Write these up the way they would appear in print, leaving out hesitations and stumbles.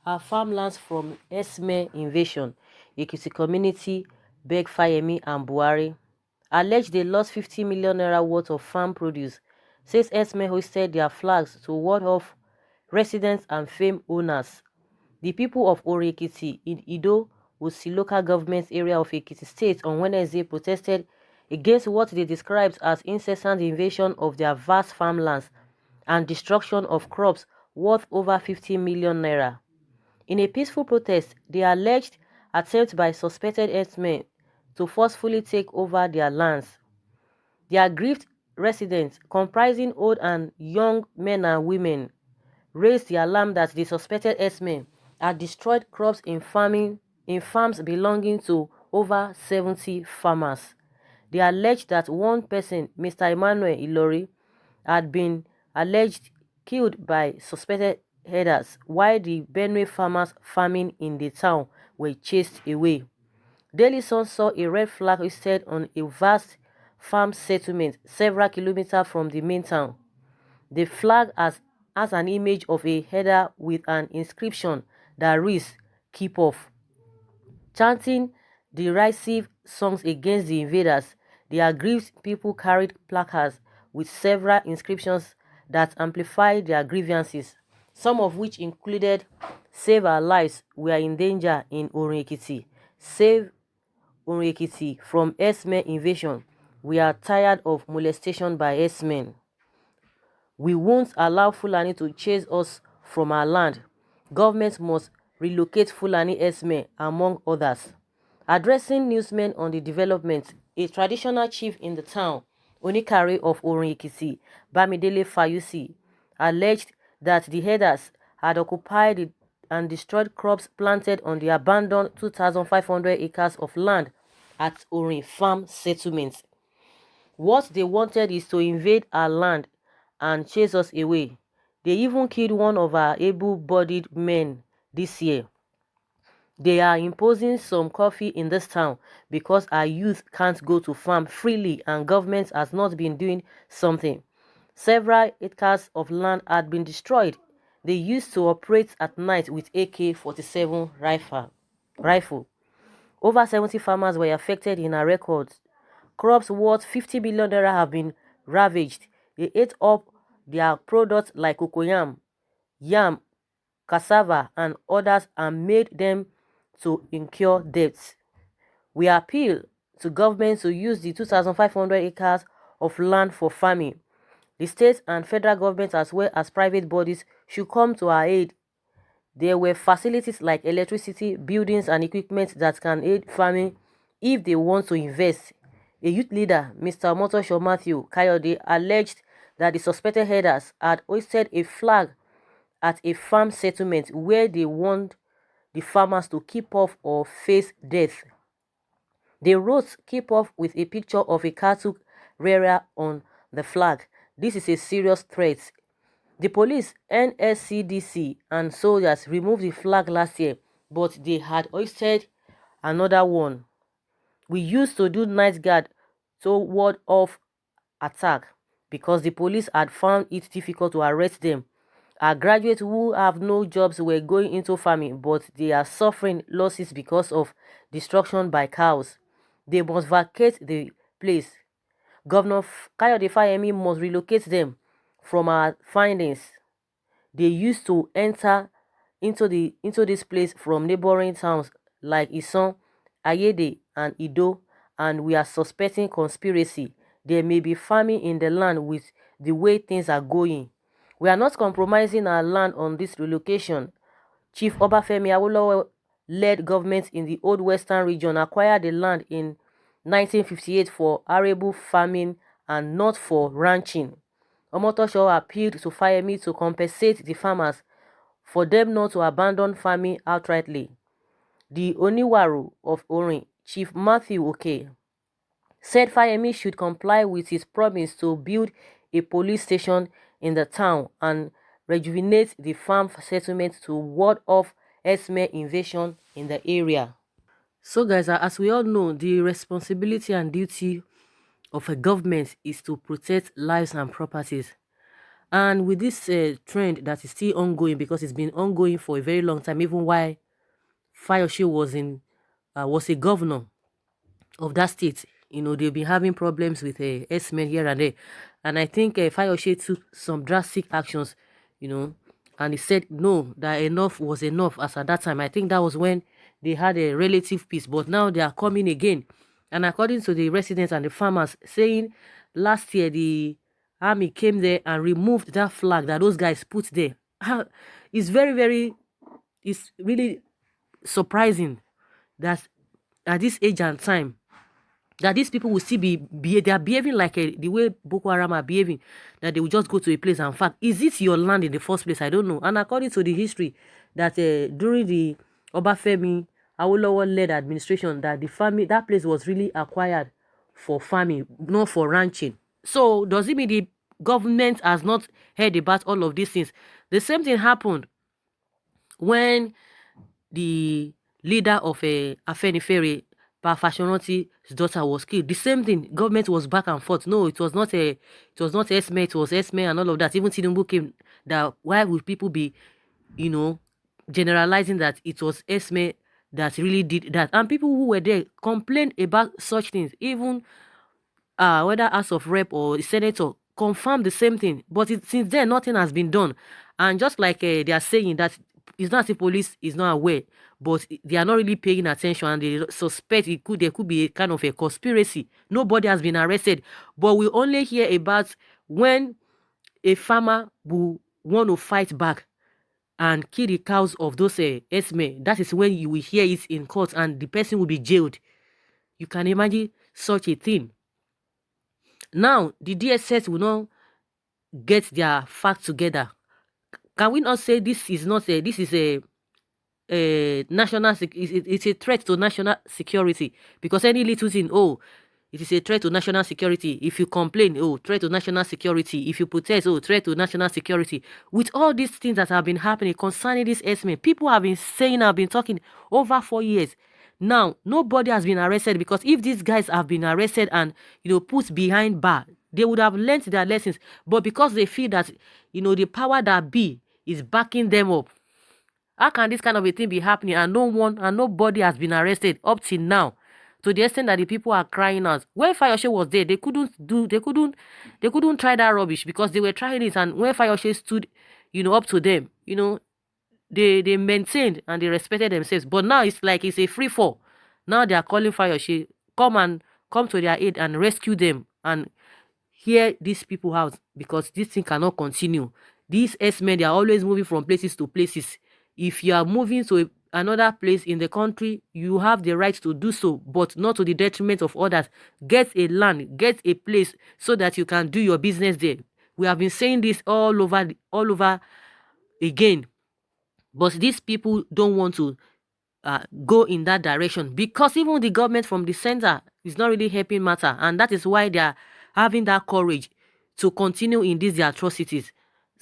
our farmlands from Rdsm invasion, Ekiti community beg Fayemi and Buhari. Allege they lost 50 million naira worth of farm produce. Says Rdsm hoisted their flags to ward off residents and fame owners. The people of Ekiti in Ido, Osi local government area of Ekiti state on Wednesday protested against what they described as incessant invasion of their vast farmlands and destruction of crops worth over 50 million naira. In a peaceful protest, they alleged attempt by suspected herdsmen to forcefully take over their lands. The aggrieved residents, comprising old and young men and women, raised the alarm that the suspected herdsmen had destroyed crops in farms belonging to over 70 farmers. They alleged that one person, Mr. Emmanuel Ilori, had been alleged killed by suspected herders while the Benue farmers farming in the town were chased away. Daily Sun saw a red flag hoisted on a vast farm settlement several kilometers from the main town. The flag has an image of a header with an inscription that reads, "Keep off." Chanting derisive songs against the invaders, the aggrieved people carried placards with several inscriptions that amplified their grievances, some of which included "Save our lives, we are in danger in Ekiti," "Save Ekiti from Rdsm invasion, we are tired of molestation by Rdsmen," "We won't allow Fulani to chase us from our land," "Government must relocate Fulani herdsmen," among others. Addressing newsmen on the development, a traditional chief in the town, Onikare of Ekiti, Bamidele Fayusi, alleged that the herders had occupied and destroyed crops planted on the abandoned 2,500 acres of land at Orin Farm Settlement. "What they wanted is to invade our land and chase us away. They even killed one of our able-bodied men this year. They are imposing some coffee in this town because our youth can't go to farm freely and government has not been doing something. Several acres of land had been destroyed. They used to operate at night with AK-47 rifle. Over 70 farmers were affected in our records. Crops worth 50 billion naira have been ravaged. They ate up their products like cocoyam, yam, cassava, and others and made them to incur debts. We appeal to government to use the 2,500 acres of land for farming. The state and federal government as well as private bodies should come to our aid. There were facilities like electricity, buildings and equipment that can aid farming if they want to invest. A youth leader, Mr. Motosho Matthew Kayode, alleged that the suspected herders had hoisted a flag at a farm settlement where they warned the farmers to keep off or face death. They wrote "Keep off" with a picture of a cattle rearer on the flag. This is a serious threat. The police, NSCDC, and soldiers removed the flag last year, but they had hoisted another one. "We used to do night guard to ward off attack because the police had found it difficult to arrest them. Our graduates who have no jobs were going into farming, but they are suffering losses because of destruction by cows. They must vacate the place. Governor Kayode Fayemi must relocate them. From our findings, they used to enter into this place from neighboring towns like Ison, Ayede, and Ido, and we are suspecting conspiracy. There may be farming in the land with the way things are going. We are not compromising our land on this relocation." Chief Obafemi Awolowo-led government in the Old Western region acquired the land in 1958 for arable farming and not for ranching. Omotosho appealed to Fayemi to compensate the farmers for them not to abandon farming outrightly. The Oniwaru of Orin, Chief Matthew Oke, said Fayemi should comply with his promise to build a police station in the town and rejuvenate the farm settlement to ward off Rdsm invasion in the area. So guys, as we all know, the responsibility and duty of a government is to protect lives and properties. And with this trend that is still ongoing, because it's been ongoing for a very long time, even while Fayose was a governor of that state. They've been having problems with S-men here and there. And I think Fayose took some drastic actions, you know, and he said no, that enough was enough as at that time. I think that was when they had a relative peace, but now they are coming again. And according to the residents and the farmers, saying last year the army came there and removed that flag that those guys put there. It's very, very, it's really surprising that at this age and time, that these people will still they are behaving like the way Boko Haram are behaving, that they will just go to a place. And in fact, is it your land in the first place? I don't know. And according to the history, that during the Obafemi Awolowo-led administration, that that place was really acquired for farming, not for ranching. So does it mean the government has not heard about all of these things? The same thing happened when the leader of Afenifere, Fashionati's daughter, was killed. The same thing, government was back and forth. No, it was not Esme, it was Esme and all of that. Even Tinubu came, that why would people be, generalizing that it was Esme that really did that? And people who were there complained about such things. Even whether House of Rep or the Senator confirmed the same thing. But since then, nothing has been done. And just like they are saying that it's not as if police is not aware, but they are not really paying attention, and they suspect there could be a kind of a conspiracy. Nobody has been arrested, but we only hear about when a farmer will want to fight back and kill the cows of those Esme. That is when you will hear it in court, and the person will be jailed. You can imagine such a thing. Now, the DSS will not get their facts together. Can we not say this is a national, it's a threat to national security? Because any little thing, oh, it is a threat to national security. If you complain, oh, threat to national security. If you protest, oh, threat to national security. With all these things that have been happening concerning this estimate, people have been saying, have been talking over 4 years. Now, nobody has been arrested, because if these guys have been arrested and, put behind bar, they would have learned their lessons. But because they feel that, the power that be is backing them up, how can this kind of a thing be happening and nobody has been arrested up till now? To the extent that the people are crying out. When Fayose was there, they couldn't try that rubbish, because they were trying it. And when Fayose stood, up to them, they maintained and they respected themselves. But now it's like it's a free fall. Now they are calling Fayose, come to their aid and rescue them and hear these people out, because this thing cannot continue. These S-men, they are always moving from places to places. If you are moving to another place in the country, you have the right to do so, but not to the detriment of others. Get a land, get a place, so that you can do your business there. We have been saying this all over again. But these people don't want to go in that direction, because even the government from the center is not really helping matter, and that is why they are having that courage to continue in these atrocities.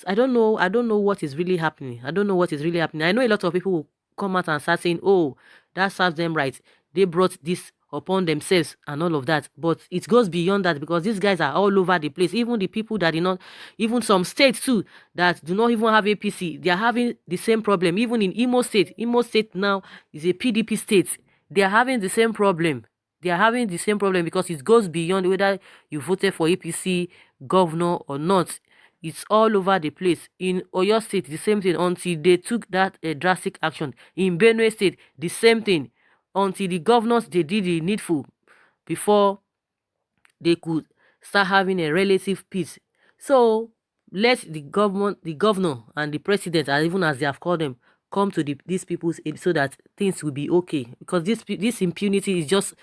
I don't know what is really happening. I know a lot of people will come out and start saying, oh, that serves them right, they brought this upon themselves and all of that. But it goes beyond that, because these guys are all over the place. Even the people that did not, even some states too, that do not even have APC, they are having the same problem. Even in Imo State now is a PDP state. They are having the same problem. Because it goes beyond whether you voted for APC governor or not. It's all over the place. In Oyo State, the same thing, until they took that drastic action. In Benue State, the same thing, until the governors, they did the needful before they could start having a relative peace. So let the governor and the president, and even as they have called them, come to these people's aid, so that things will be okay. Because this impunity is just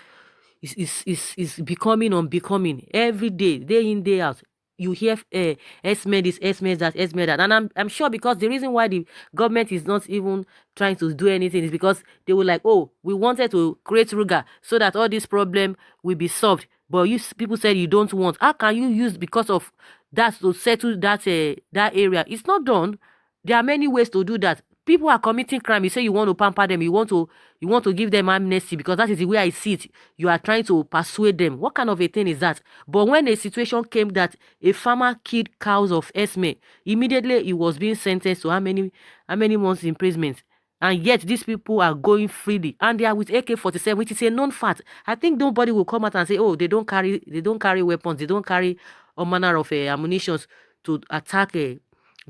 is becoming unbecoming every day in, day out. You hear esme this, esme that, and I'm sure, because the reason why the government is not even trying to do anything is because they were like, oh, we wanted to create Ruga so that all this problem will be solved, but you people said you don't want. How can you use because of that to settle that area? It's not done. There are many ways to do that. people are committing crime. You say you want to pamper them, you want to give them amnesty because that is the way I see it. You are trying to persuade them. What kind of a thing is that? But when a situation came that a farmer killed cows of Esme, immediately he was being sentenced to how many months imprisonment? And yet these people are going freely, and they are with AK-47, which is a known fact. I think nobody will come out and say, oh, they don't carry weapons, they don't carry all manner of ammunition to attack the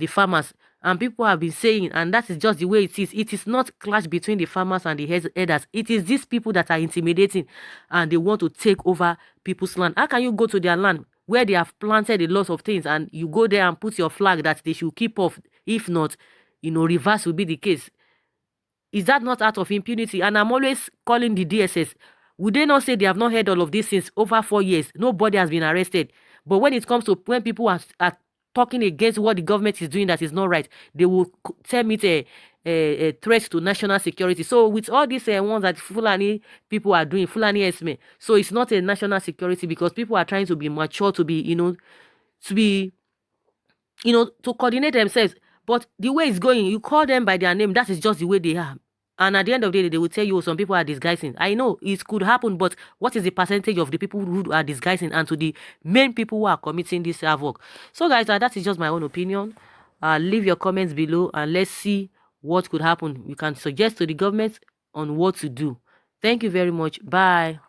farmers. And people have been saying, and that is just the way it is. It is not clash between the farmers and the herders. It is these people that are intimidating, and they want to take over people's land. How can you go to their land where they have planted a lot of things, and you go there and put your flag that they should keep off? If not, reverse will be the case. Is that not out of impunity? And I'm always calling the DSS. Would they not say they have not heard all of this since over 4 years? Nobody has been arrested. But when it comes to when people are talking against what the government is doing that is not right, they will term it a threat to national security. So with all these ones that Fulani people are doing, Fulani Esme, so it's not a national security because people are trying to be mature, to be, to coordinate themselves. But the way it's going, you call them by their name, that is just the way they are. And at the end of the day, they will tell you some people are disguising. I know it could happen, but what is the percentage of the people who are disguising and to the main people who are committing this havoc? So guys, that is just my own opinion. Leave your comments below and let's see what could happen. You can suggest to the government on what to do. Thank you very much. Bye.